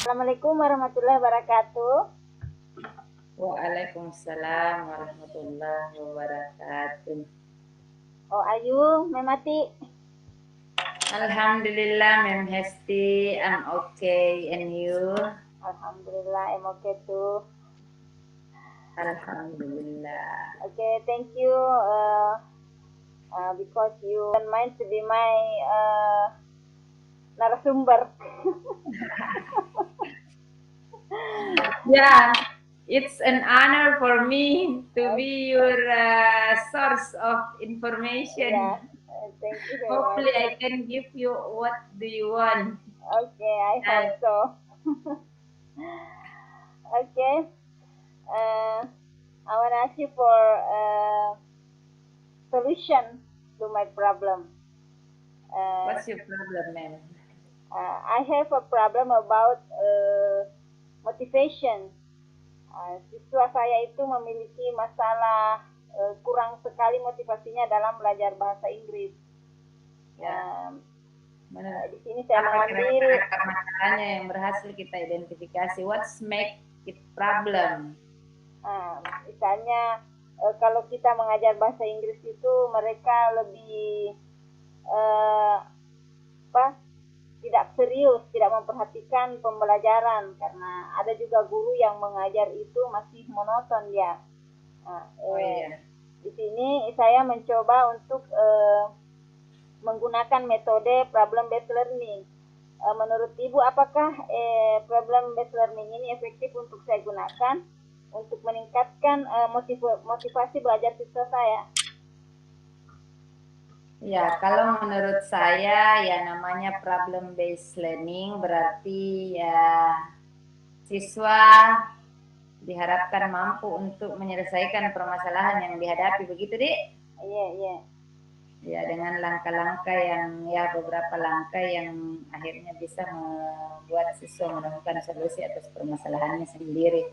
Assalamualaikum warahmatullahi wabarakatuh. Waalaikumsalam warahmatullahi wabarakatuh. Oh, Ayu, memati. Alhamdulillah, Mem Hesti, I'm okay, and you? Alhamdulillah, I'm okay too. Alhamdulillah. Okay, thank you. Because you don't mind to be my narasumber. Yeah, it's an honor for me to be your source of information. Yeah, thank you very much. Hopefully, I can give you what do you want. Okay, I hope Uh, so. Okay. I want to ask you for solution to my problem. what's your problem, Mem? I have a problem about motivation. Siswa saya itu memiliki masalah kurang sekali motivasinya dalam belajar bahasa Inggris. Ya. Di sini saya Apa mengambil kira-kira akar masalahnya yang berhasil kita identifikasi? What's make it problem? misalnya kalau kita mengajar bahasa Inggris itu mereka lebih tidak serius, tidak memperhatikan pembelajaran karena ada juga guru yang mengajar itu masih monoton ya. Iya. Di sini saya mencoba untuk menggunakan metode problem based learning. Menurut Ibu, apakah problem based learning ini efektif untuk saya gunakan untuk meningkatkan motivasi belajar siswa saya? Ya, kalau menurut saya ya namanya problem based learning berarti ya siswa diharapkan mampu untuk menyelesaikan permasalahan yang dihadapi, begitu, Dik? Iya, iya. Ya, dengan langkah-langkah yang ya beberapa langkah yang akhirnya bisa membuat siswa menemukan solusi atas permasalahannya sendiri.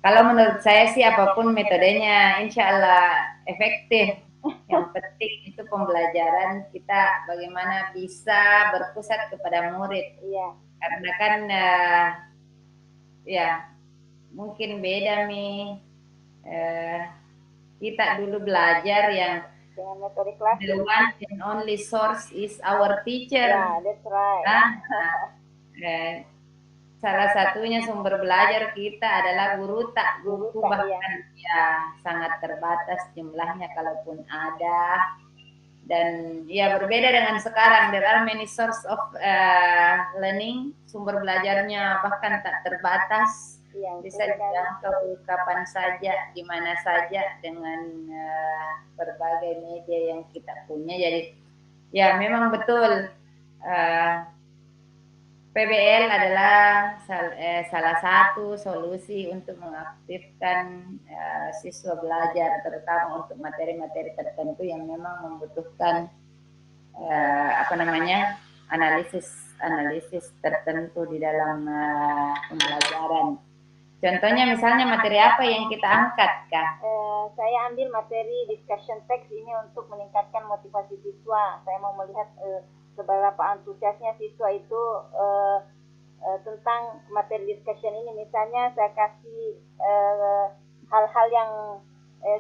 Kalau menurut saya sih apapun metodenya insya Allah efektif. Yang penting itu pembelajaran kita bagaimana bisa berpusat kepada murid. Iya. Karena kan ya mungkin beda nih. Kita dulu belajar yang dengan metode klasik. The one and only source is our teacher. Yeah, that's right. Salah satunya sumber belajar kita adalah guru tak, buku bahkan ya sangat terbatas jumlahnya kalaupun ada. Dan ya berbeda dengan sekarang, there are many source of learning, sumber belajarnya bahkan tak terbatas, bisa dijangkau kapan saja, di mana saja dengan berbagai media yang kita punya. Jadi ya memang betul PBL adalah salah satu solusi untuk mengaktifkan siswa belajar, terutama untuk materi-materi tertentu yang memang membutuhkan analisis tertentu di dalam pembelajaran. Contohnya misalnya materi apa yang kita angkat, Kak? Saya ambil materi discussion text ini untuk meningkatkan motivasi siswa. Saya mau melihat seberapa antusiasnya siswa itu tentang materi discussion ini. Misalnya saya kasih hal-hal yang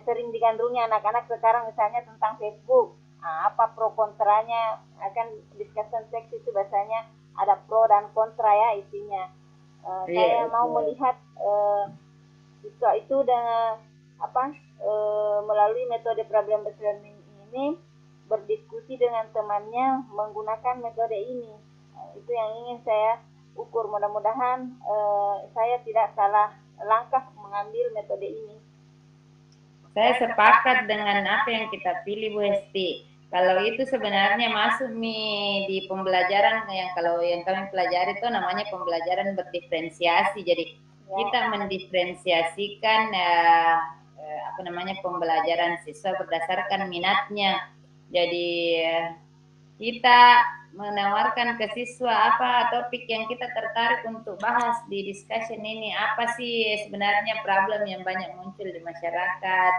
sering digandrungi anak-anak sekarang, misalnya tentang Facebook. Apa pro kontranya? Akan discussion text itu biasanya ada pro dan kontra ya isinya. Saya mau melihat siswa itu dengan melalui metode problem based learning ini berdiskusi dengan temannya menggunakan metode ini. Itu yang ingin saya ukur. Mudah-mudahan saya tidak salah langkah mengambil metode ini. Saya sepakat dengan apa yang kita pilih, Bu Hesti. Kalau itu sebenarnya masuk di pembelajaran yang kalau yang kami pelajari itu namanya pembelajaran berdiferensiasi. Jadi kita mendiferensiasikan pembelajaran siswa berdasarkan minatnya. Jadi kita menawarkan ke siswa apa topik yang kita tertarik untuk bahas di discussion ini, apa sih sebenarnya problem yang banyak muncul di masyarakat,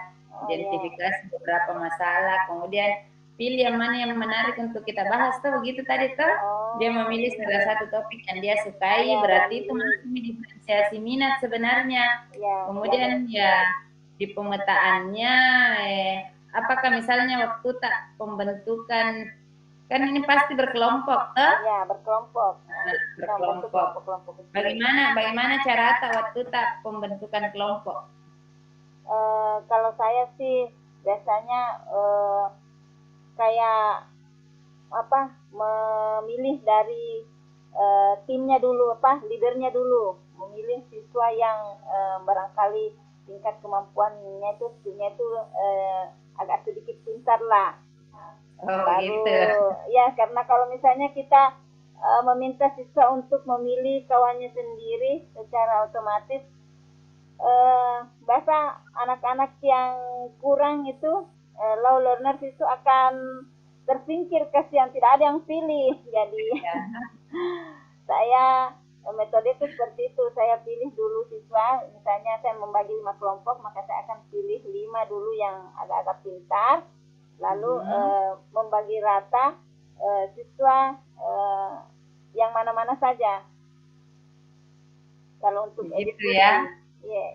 identifikasi beberapa masalah, kemudian pilih yang mana yang menarik untuk kita bahas tuh begitu tadi tuh. Dia memilih salah satu topik yang dia sukai, berarti itu masuk diferensiasi minat sebenarnya. Kemudian ya di pemetaannya, apakah misalnya waktu tak pembentukan, kan ini pasti berkelompok, toh? Ya, berkelompok. Berkelompok. Bagaimana cara waktu tak pembentukan kelompok? Kalau saya sih biasanya kayak apa, memilih dari timnya dulu, leadernya dulu, memilih siswa yang barangkali tingkat kemampuannya itu agak sedikit pintar lah. Baru gitu. Ya, karena kalau misalnya kita meminta siswa untuk memilih kawannya sendiri, secara otomatis bahasa anak-anak yang kurang itu low learners itu akan tersingkir, kasihan tidak ada yang pilih. Jadi saya metode itu seperti itu, saya pilih dulu siswa, misalnya saya membagi 5 kelompok, maka saya akan pilih 5 dulu yang agak-agak pintar, lalu membagi rata siswa yang mana-mana saja. Kalau untuk gitu ya.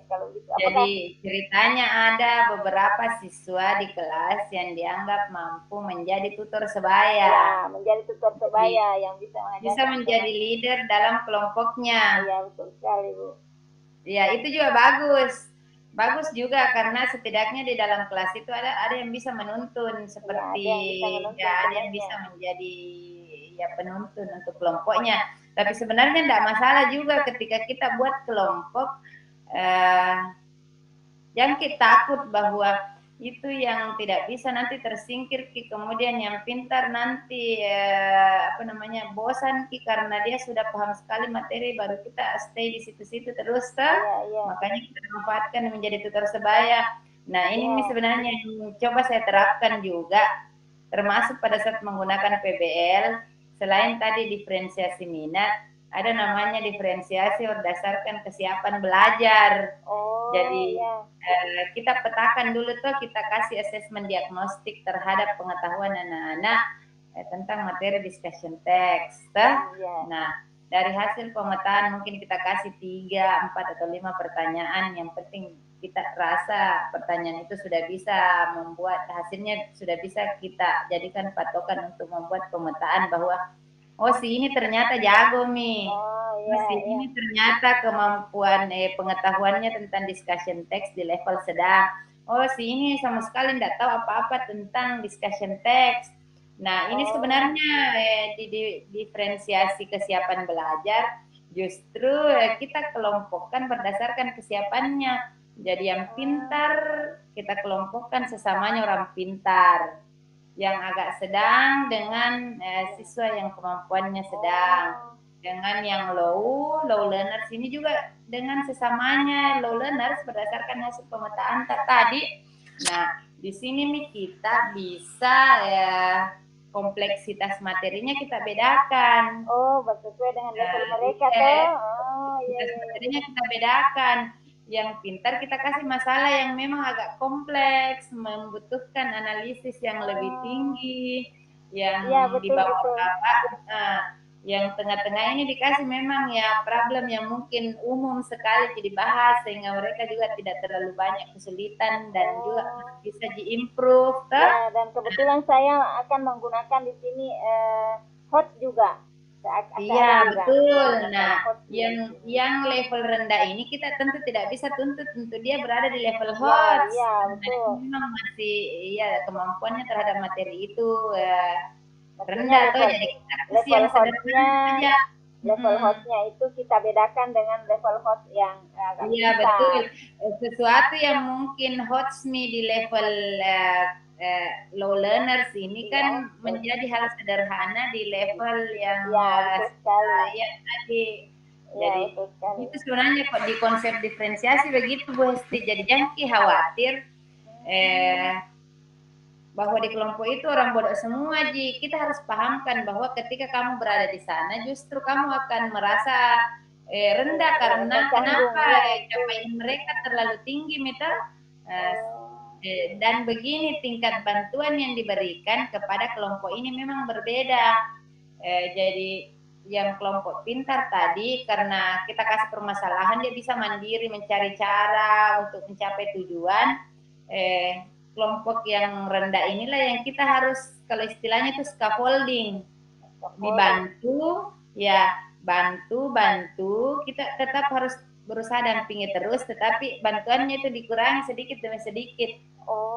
Kalau gitu. Jadi ceritanya ada beberapa siswa di kelas yang dianggap mampu menjadi tutor sebaya. Ya, menjadi tutor sebaya yang bisa menjadi leader dalam kelompoknya. Iya, betul sekali, Bu. Ya, itu juga bagus. Bagus juga karena setidaknya di dalam kelas itu ada yang bisa menuntun, seperti ada yang bisa menjadi penuntun untuk kelompoknya. Tapi sebenarnya tidak masalah juga ketika kita buat kelompok, jangan kita takut bahwa itu yang tidak bisa nanti tersingkir, kemudian yang pintar nanti bosan karena dia sudah paham sekali materi, baru kita stay di situ-situ terus makanya kita manfaatkan menjadi tutor sebaya. Nah, ini sebenarnya yang coba saya terapkan juga, termasuk pada saat menggunakan PBL. Selain tadi diferensiasi minat, ada namanya diferensiasi berdasarkan kesiapan belajar. Jadi kita petakan dulu tuh, kita kasih asesmen diagnostik terhadap pengetahuan anak-anak tentang materi discussion text. Nah, dari hasil pemetaan mungkin kita kasih 3, 4, atau 5 pertanyaan. Yang penting kita rasa pertanyaan itu sudah bisa membuat hasilnya, sudah bisa kita jadikan patokan untuk membuat pemetaan bahwa si ini ternyata jago nih. Ini ternyata kemampuan pengetahuannya tentang discussion text di level sedang. Si ini sama sekali tidak tahu apa-apa tentang discussion text. Nah, ini sebenarnya di diferensiasi kesiapan belajar justru kita kelompokkan berdasarkan kesiapannya. Jadi yang pintar kita kelompokkan sesamanya orang pintar. Yang agak sedang dengan siswa yang kemampuannya sedang. Dengan yang low learners ini juga dengan sesamanya low learners berdasarkan hasil pemetaan tadi. Nah, di sini nih kita bisa kompleksitas materinya kita bedakan. Sesuai dengan level mereka tuh. Materinya kita bedakan. Yang pintar kita kasih masalah yang memang agak kompleks, membutuhkan analisis yang lebih tinggi, yang di bawah-bawah. Yang tengah-tengah ini dikasih memang problem yang mungkin umum sekali dibahas, sehingga mereka juga tidak terlalu banyak kesulitan dan juga bisa diimprove. Dan kebetulan saya akan menggunakan di sini hot juga. Iya, betul. Nah, yang level rendah ini kita tentu tidak bisa tuntut untuk dia berada di level hot. Betul. Memang masih kemampuannya terhadap materi itu rendah tuh, jadi kita kasih yang sederhana saja. Level hotnya itu kita bedakan dengan level hot yang agak betul. Sesuatu yang mungkin hot di level low learners ini kan menjadi hal sederhana di level yang tadi. Jadi itu sebenarnya di konsep diferensiasi begitu, Bu Hesti. Jadi jangan khawatir bahwa di kelompok itu orang bodoh semua, Ji. Kita harus pahamkan bahwa ketika kamu berada di sana justru kamu akan merasa rendah karena kenapa capaian mereka terlalu tinggi, Mita. Dan begini, tingkat bantuan yang diberikan kepada kelompok ini memang berbeda. Jadi yang kelompok pintar tadi, karena kita kasih permasalahan, dia bisa mandiri mencari cara untuk mencapai tujuan. Kelompok yang rendah inilah yang kita harus, kalau istilahnya itu scaffolding, dibantu, ya bantu, kita tetap harus berusaha dampingi terus, tetapi bantuannya itu dikurangi sedikit demi sedikit.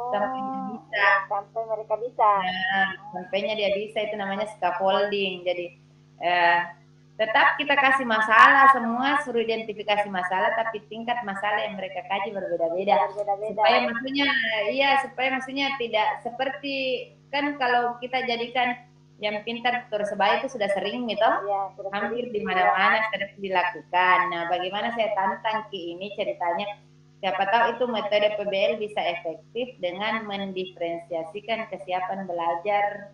Sampai bisa. Sampai mereka bisa. Nah, sampainya dia bisa, itu namanya scaffolding. Jadi tetap kita kasih masalah, semua suruh identifikasi masalah, tapi tingkat masalah yang mereka kaji berbeda-beda. Supaya maksudnya tidak seperti, kan kalau kita jadikan yang pintar tutor sebaya itu sudah sering gitu, hampir di mana-mana sering dilakukan. Nah, bagaimana saya tantang Ki ini ceritanya, siapa tahu itu metode PBL bisa efektif dengan mendiferensiasikan kesiapan belajar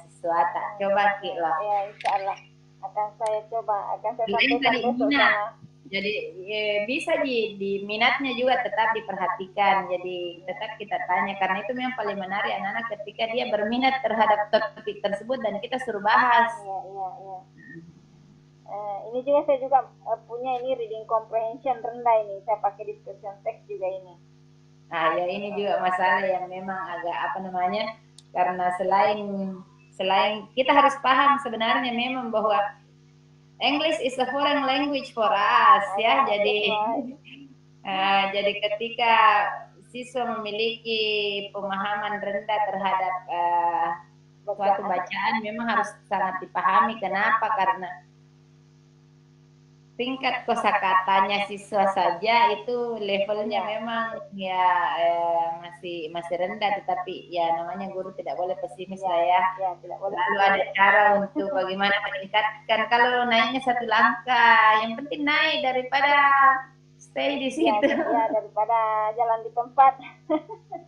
siswa. Tak coba Ki loh. Ya, insya Allah akan saya coba, akan saya sampaikan besok sama. Jadi bisa di minatnya juga tetap diperhatikan. Jadi tetap kita tanya, karena itu memang paling menarik anak-anak ketika dia berminat terhadap topik tersebut dan kita suruh bahas. Iya. Ini juga saya juga punya ini reading comprehension rendah ini, saya pakai discussion text juga ini. Nah, ya ini juga masalah yang memang agak karena selain kita harus paham sebenarnya memang bahwa English is a foreign language for us, ya. Jadi ketika siswa memiliki pemahaman rendah terhadap suatu bacaan, memang harus sangat dipahami. Kenapa? Karena tingkat kosakatanya siswa saja itu levelnya memang masih rendah, tetapi ya namanya guru tidak boleh pesimis lah ya. Lalu ada cara untuk bagaimana meningkatkan. Kalau naiknya satu langkah, yang penting naik daripada stay di situ. Ya, daripada jalan di tempat.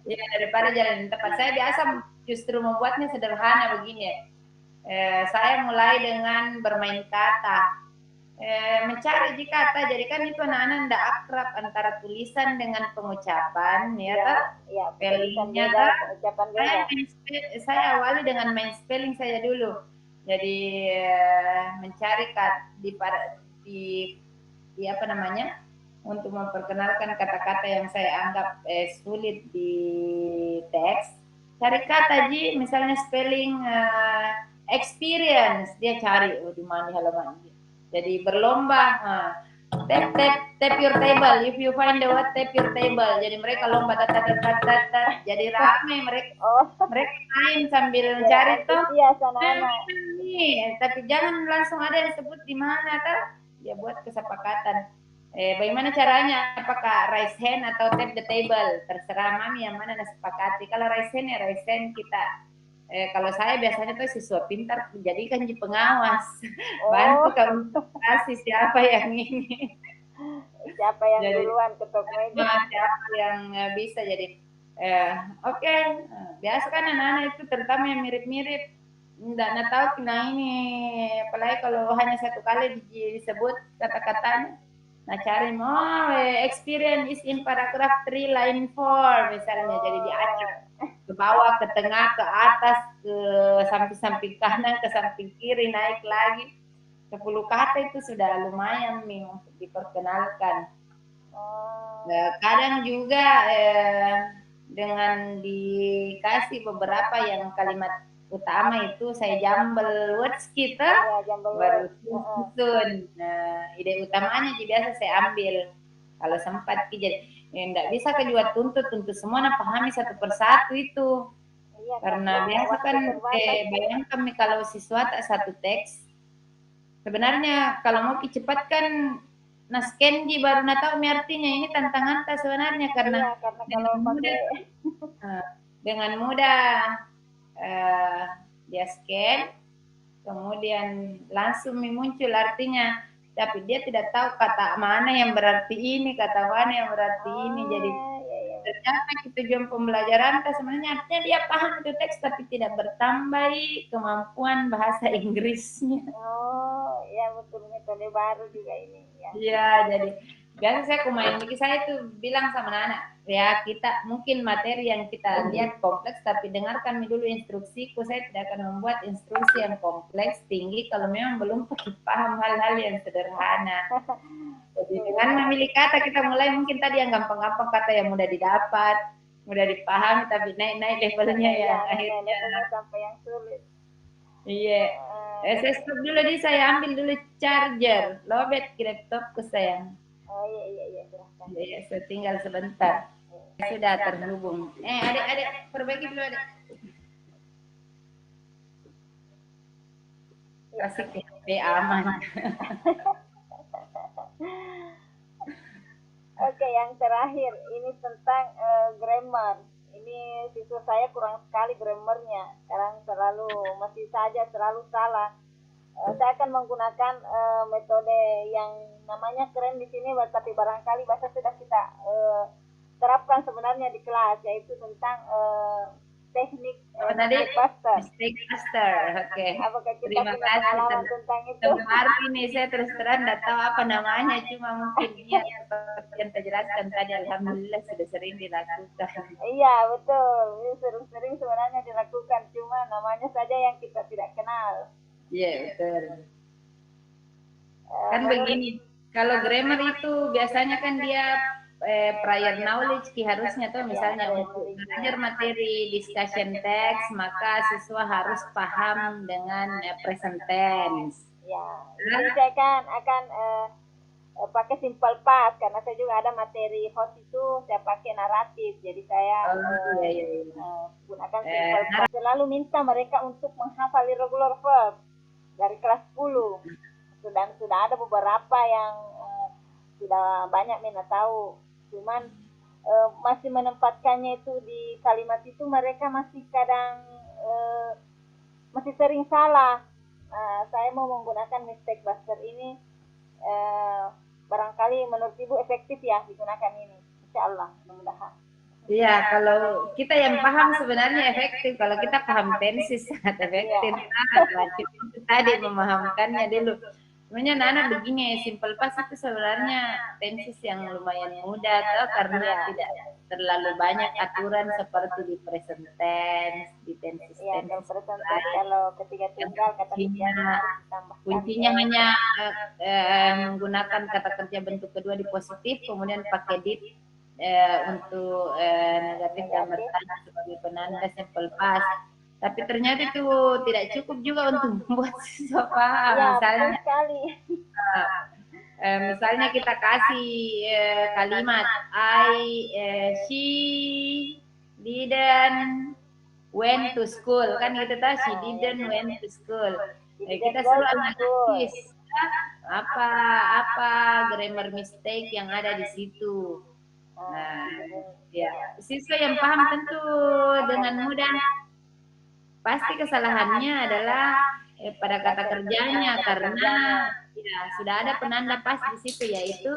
Ya, daripada jalan di tempat. Saya biasa justru membuatnya sederhana begini. Saya mulai dengan bermain kata. Mencari kata, jadi kan itu anak-anak tidak akrab antara tulisan dengan pengucapan, ya, spellingnya, saya awali dengan main spelling saya dulu. Jadi mencari di apa namanya, untuk memperkenalkan kata-kata yang saya anggap sulit di teks. Cari kata misalnya spelling experience, dia cari di mana halaman ini. Jadi berlomba, tap your table. If you find the word, tap your table. Jadi mereka lomba, jadi ramai mereka. Mereka main sambil mencari tuh. Tapi jangan langsung ada yang sebut di mana tuh. Ya buat kesepakatan. Bagaimana caranya? Apakah raise hand atau tap the table? Terserah mami yang mana sepakati. Kalau raise hand ya raise hand kita. Kalau saya biasanya tuh siswa pintar jadikan di pengawas, bantu kasih siapa yang ini, siapa yang duluan ketok meja, siapa yang bisa. Jadi oke. Biasa kan anak-anak itu terutama yang mirip-mirip, nggak tahu ini, apalagi kalau hanya satu kali disebut kata-katanya. Nah, cari experience is in paragraph 3 line 4 misalnya, jadi diacak ke bawah, ke tengah, ke atas, ke samping-samping kanan, ke samping kiri, naik lagi. 10 kata itu sudah lumayan nih untuk diperkenalkan. Kadang juga dengan dikasih beberapa yang kalimat utama itu saya jumble words kita, baru susun. Ide utamanya biasa saya ambil kalau sempat. Jadi enggak bisa juga tuntut semua pahami satu persatu itu. Karena biasa kan bayangkan nih kalau siswa tak satu teks, sebenarnya kalau mau cepatkan scan baru tahu artinya. Ini tantangan sebenarnya, karena dengan mudah dia scan, kemudian langsung muncul artinya, tapi dia tidak tahu kata mana yang berarti ini, kata mana yang berarti ini. Jadi ternyata tujuan pembelajaran sebenarnya artinya dia paham itu teks, tapi tidak bertambah kemampuan bahasa Inggrisnya. Ya betul, metode baru juga ini. Ya, jadi Biasa saya kumain bagi saya itu bilang sama anak, ya kita mungkin materi yang kita lihat kompleks, tapi dengarkan dulu instruksiku. Saya tidak akan membuat instruksi yang kompleks tinggi kalau memang belum paham hal-hal yang sederhana. Jadi dengan memilih kata kita mulai mungkin tadi yang gampang-gampang, kata yang mudah didapat, mudah dipahami, tapi naik-naik levelnya ya akhirnya. Sampai yang sulit. Iya. Saya stop dulu di saya ambil dulu charger, lobet ke laptopku sayang. Oh iya silahkan. Ya, saya tinggal sebentar. Sudah terhubung. Adik, perbaiki dulu adik. Kasih ke HP aman. Oke, yang terakhir ini tentang grammar. Ini siswa saya kurang sekali grammarnya. Sekarang masih saja selalu salah. Saya akan menggunakan metode yang namanya keren di sini, tapi barangkali bahasa sudah kita terapkan sebenarnya di kelas, yaitu tentang teknik mistake buster. Oke. Apakah kita Terima punya kasih pengalaman tentang itu? Baru ini saya terus terang tidak tahu apa namanya, cuma mungkin ya seperti yang terjelaskan tadi, alhamdulillah sudah sering dilakukan. Iya betul, ini sering-sering sebenarnya dilakukan, cuma namanya saja yang kita tidak kenal. Iya betul. Kan begini, kalau grammar itu biasanya kan dia prior knowledge harusnya tuh, misalnya untuk belajar materi discussion text, maka siswa harus paham dengan present tense. Ya, jadi saya akan pakai simple past karena saya juga ada materi host itu saya pakai naratif, jadi saya gunakan simple past. Selalu minta mereka untuk menghafal irregular verb dari kelas 10. Dan sudah ada beberapa yang sudah banyak minat tahu, cuman masih menempatkannya itu di kalimat itu, mereka masih kadang masih sering salah. Saya mau menggunakan mistake buster ini, barangkali menurut Ibu efektif ya digunakan ini, insya Allah, mudah-mudahan. Iya, kalau kita yang paham sebenarnya efektif. Kalau kita paham tensis sangat efektif. Itu tadi memahamkannya dulu. Sebenarnya anak begini, simple past itu sebenarnya tensis yang lumayan mudah, atau karena tidak terlalu banyak aturan seperti di present tense, di tensis. Iya, kalau ketiga tunggal kata kuncinya hanya menggunakan kata kerja bentuk kedua di positif, kemudian pakai did untuk negatif dan bertanya sebagai penanda simple past. Tapi ternyata itu tidak cukup juga untuk membuat siswa paham. Ya, misalnya kita kasih kalimat she didn't went to school, kan gitu tah, she didn't went to school. Kita selalu analisis apa grammar mistake yang ada di situ. Nah, ya, siswa yang paham tentu dengan mudah. Pasti kesalahannya adalah pada kata kerjanya, karena ya, sudah ada penanda pas di situ yaitu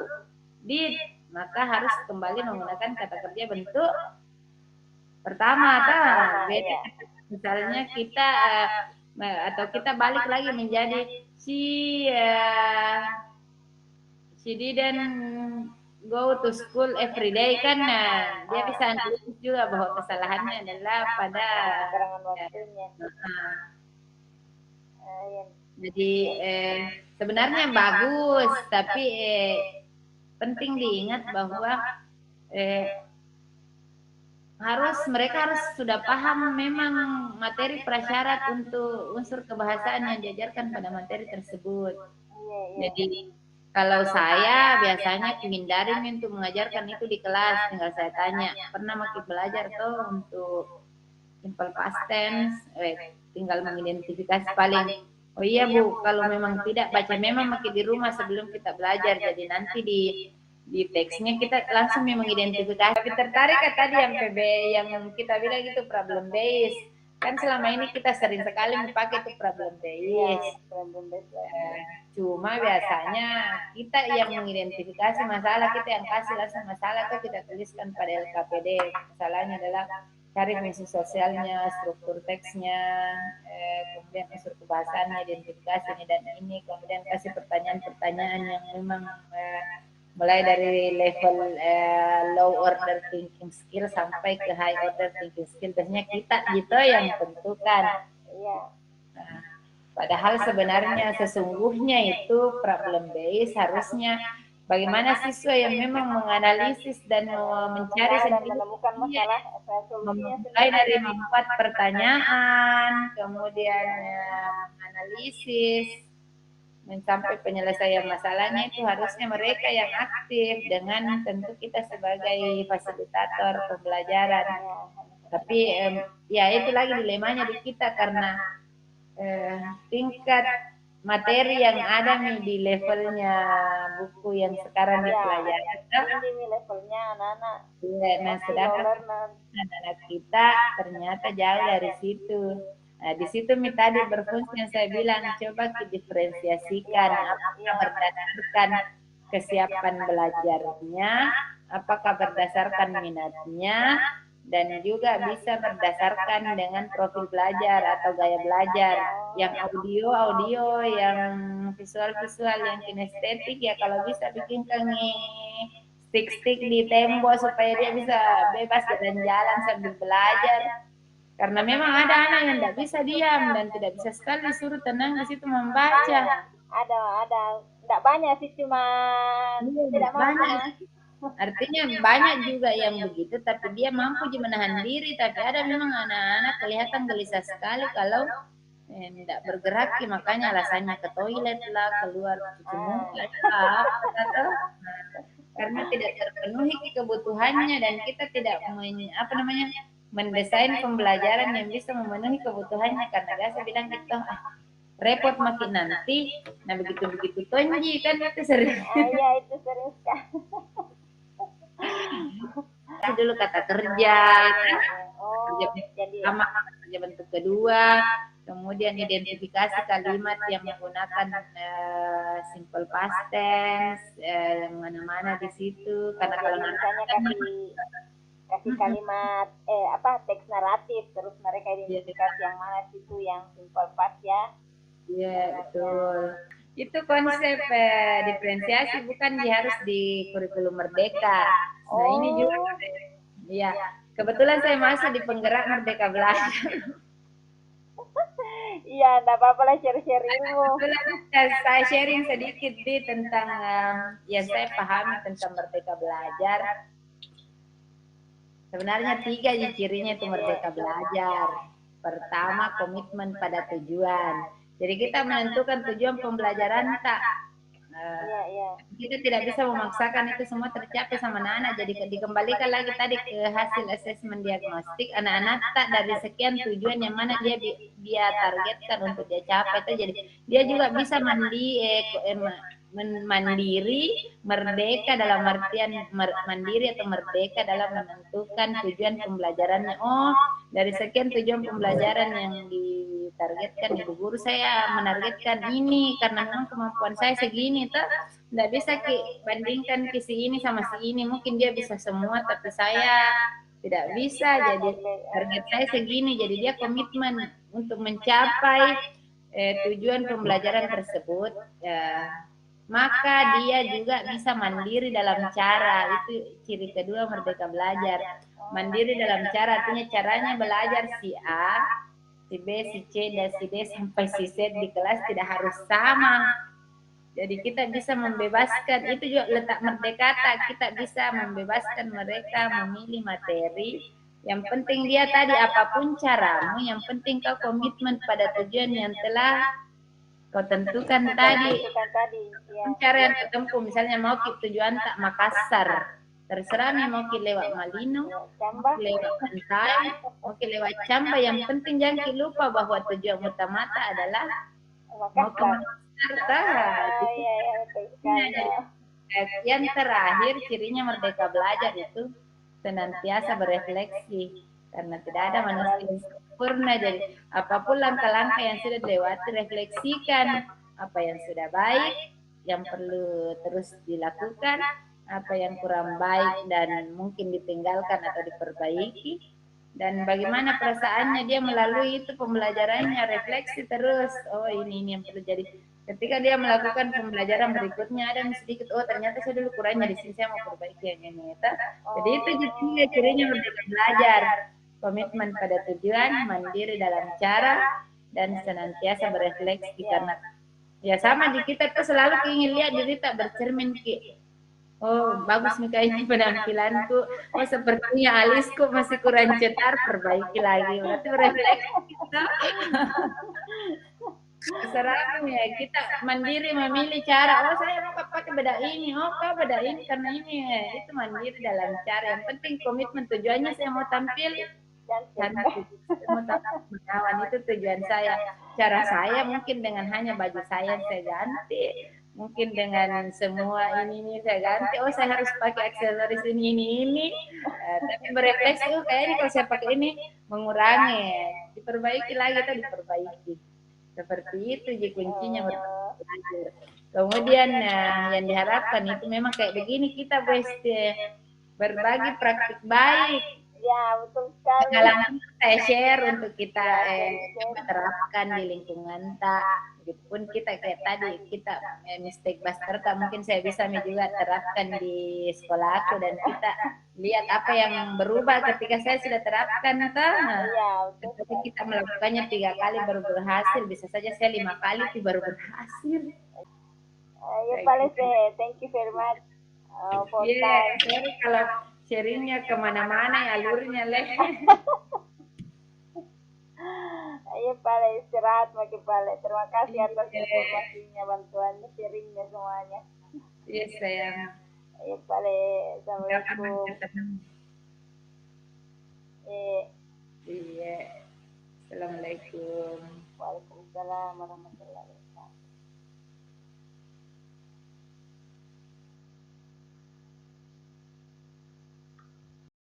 did, maka harus kembali menggunakan kata kerja bentuk pertama. Beda misalnya kita atau kita balik lagi menjadi she didn't go to school every day, kan dia bisa analisis juga bahwa kesalahannya adalah pada waktunya. Jadi sebenarnya bagus, tapi penting diingat bahwa mereka harus sudah paham memang materi prasyarat untuk unsur kebahasaan yang diajarkan pada materi tersebut. Jadi kalau saya biasanya hindarin untuk mengajarkan itu di kelas, tinggal saya tanya, pernah makin belajar tuh untuk simple past tense, tinggal mengidentifikasi paling, oh iya Bu, kalau memang tidak baca memang makin di rumah sebelum kita belajar, jadi nanti di teksnya kita langsung mengidentifikasi. Tapi tertarik kan tadi yang PB yang kita bilang itu problem based, kan selama ini kita sering sekali memakai itu problem based. Cuma biasanya kita yang mengidentifikasi masalah, kita yang kasih langsung masalah itu kita tuliskan pada LKPD. Masalahnya adalah cari fungsi sosialnya, struktur teksnya, kemudian unsur kebahasaannya, identifikasi ini dan ini, kemudian kasih pertanyaan-pertanyaan yang memang mulai dari level low order thinking skill sampai ke high order thinking skill. Biasanya kita gitu yang tentukan. Iya. Nah, padahal sebenarnya sesungguhnya itu problem base harusnya bagaimana siswa yang memang menganalisis dan mencari sendiri, menemukan masalah solusinya mulai sendiri. dari membuat pertanyaan, kemudian menganalisis, mencapai penyelesaian masalahnya itu harusnya mereka yang aktif dengan tentu kita sebagai fasilitator pembelajaran. Tapi ya itu lagi dilemanya di kita karena tingkat materi yang ada nih di levelnya buku yang sekarang dipelajari. Ini levelnya anak-anak. Ya, nah sedangkan anak-anak kita ternyata jauh dari situ. Nah, di situ tadi berfungsi yang saya bilang, coba diferensiasikan apakah berdasarkan kesiapan belajarnya, apakah berdasarkan minatnya, dan juga bisa berdasarkan dengan profil belajar atau gaya belajar. Yang audio, yang visual, yang kinestetik ya kalau bisa bikinkan stick di tembok supaya dia bisa bebas jalan-jalan sambil belajar. Karena memang ada anak yang tidak bisa diam dan tidak bisa sekali disuruh tenang di situ membaca. Ada, tidak banyak sih, cuma tidak banyak. Artinya banyak juga yang begitu, tapi dia mampu menahan diri. Tapi ada memang anak-anak kelihatan gelisah sekali kalau tidak bergerak, makanya alasannya ke toilet lah, keluar cuci muka, karena tidak terpenuhi kebutuhannya dan kita tidak mendesain pembelajaran yang bisa memenuhi kebutuhannya. Karena biasa bilang gitu, repot makin nanti, nah begitu tonji kan itu sering. Iya itu sering sekali. Dulu kata kerja, kerja bentuk kedua, kemudian identifikasi kalimat yang menggunakan simple past tense, mana-mana di situ. Karena kalau misalnya kasih kalimat teks naratif, terus mereka identifikasi yang mana situ yang simple past ya. Iya betul. Itu konsep diferensiasi bukan harus di kurikulum Merdeka. Nah ini juga, ya kebetulan saya masuk di penggerak Merdeka Belajar. Iya, enggak apa-apa lah share-share ilmu. Saya sharing sedikit tentang yang saya pahami tentang Merdeka Belajar. Sebenarnya 3 cirinya itu Merdeka Belajar. Pertama, komitmen pada tujuan. Jadi kita menentukan tujuan pembelajaran tak. Kita tidak bisa memaksakan itu semua tercapai sama anak-anak. Jadi dikembalikan lagi tadi ke hasil asesmen diagnostik anak-anak tak dari sekian tujuan yang mana dia targetkan untuk dia capai itu. Jadi dia juga bisa mandiri, merdeka dalam artian mandiri atau merdeka dalam menentukan tujuan pembelajarannya. Oh, dari sekian tujuan pembelajaran yang ditargetkan ibu guru, saya menargetkan ini karena memang kemampuan saya segini, tuh nggak bisa bandingkan ke si ini sama si ini. Mungkin dia bisa semua, tapi saya tidak bisa. Jadi target saya segini. Jadi dia komitmen untuk mencapai tujuan pembelajaran tersebut. Maka dia juga bisa mandiri dalam cara. Itu ciri kedua Merdeka Belajar. Mandiri dalam cara artinya caranya belajar si A, si B, si C, dan si D sampai si Z di kelas tidak harus sama. Jadi kita bisa membebaskan, itu juga letak merdeka, kita bisa membebaskan mereka memilih materi. Yang penting dia tadi apapun caramu, yang penting kau komitmen pada tujuan yang telah kau tentukan tadi. Cara yang tertempuh, misalnya mau tujuan tak Makassar, terserah nih mau lewat Malino, mau lewat Pantai, mau lewat Camba, yang penting jangan lupa bahwa tujuan utama adalah mau ke yang terakhir cirinya Merdeka Belajar itu senantiasa berefleksi, karena tidak ada manusia yang sempurna. Jadi apapun langkah-langkah yang sudah dilewati, refleksikan apa yang sudah baik, yang perlu terus dilakukan, apa yang kurang baik dan mungkin ditinggalkan atau diperbaiki. dan bagaimana perasaannya dia melalui itu pembelajarannya, refleksi terus. Oh ini yang perlu jadi. Ketika dia melakukan pembelajaran berikutnya ada sedikit, oh ternyata saya dulu kurangnya di sini, saya mau perbaiki yang ini. Jadi itu Oh, cirinya merdeka belajar, komitmen pada tujuan, mandiri dalam cara, dan senantiasa berefleksi karena ya sama di kita tuh selalu ingin lihat diri tak bercermin ki. Oh, bagus nih kayaknya penampilanku. Oh, sepertinya alisku masih kurang cetar, perbaiki lagi. Berarti berefleksi kita. Terserah ya, kita mandiri memilih cara. Oh, saya mau pakai beda ini. Oh, kau beda ini karena ini. Itu mandiri dalam cara. Yang penting komitmen tujuannya saya mau tampil cantik. cantik. Saya mau tampil menawan. Itu tujuan saya. Cara saya mungkin dengan hanya baju saya ganti. Mungkin dengan semua ini saya ganti. Oh, saya harus pakai aksesoris ini. Tapi berefleksi, oh kayaknya kalau saya pakai ini mengurangi. Diperbaiki lagi atau diperbaiki. Seperti itu jadi kuncinya Oh, belajar. Kemudian yang diharapkan itu memang kayak begini kita berbagi praktik baik. ya betul sekali. Pengalaman saya share untuk kita Ya, share-share. coba terapkan di lingkungan tak. Begitupun kita kayak tadi kita mistake buster tak mungkin saya bisa juga terapkan di sekolah aku dan kita lihat apa yang berubah ketika saya sudah terapkan tak. Iya, betul Tapi sekali. kita melakukannya 3 kali baru berhasil, bisa saja saya 5 kali itu baru berhasil. Ya, Kayak paling gitu. thank you very much for Iya, time. sorry kalau sharingnya kemana-mana ya alurnya leh. Ya, paling istirahat makin paling. Terima kasih atas Iya, informasinya, bantuannya, sharingnya semuanya. iya sayang. Ya, paling Kapan assalamualaikum. ketemu? Eh, Iya. Assalamualaikum. Waalaikumsalam warahmatullahi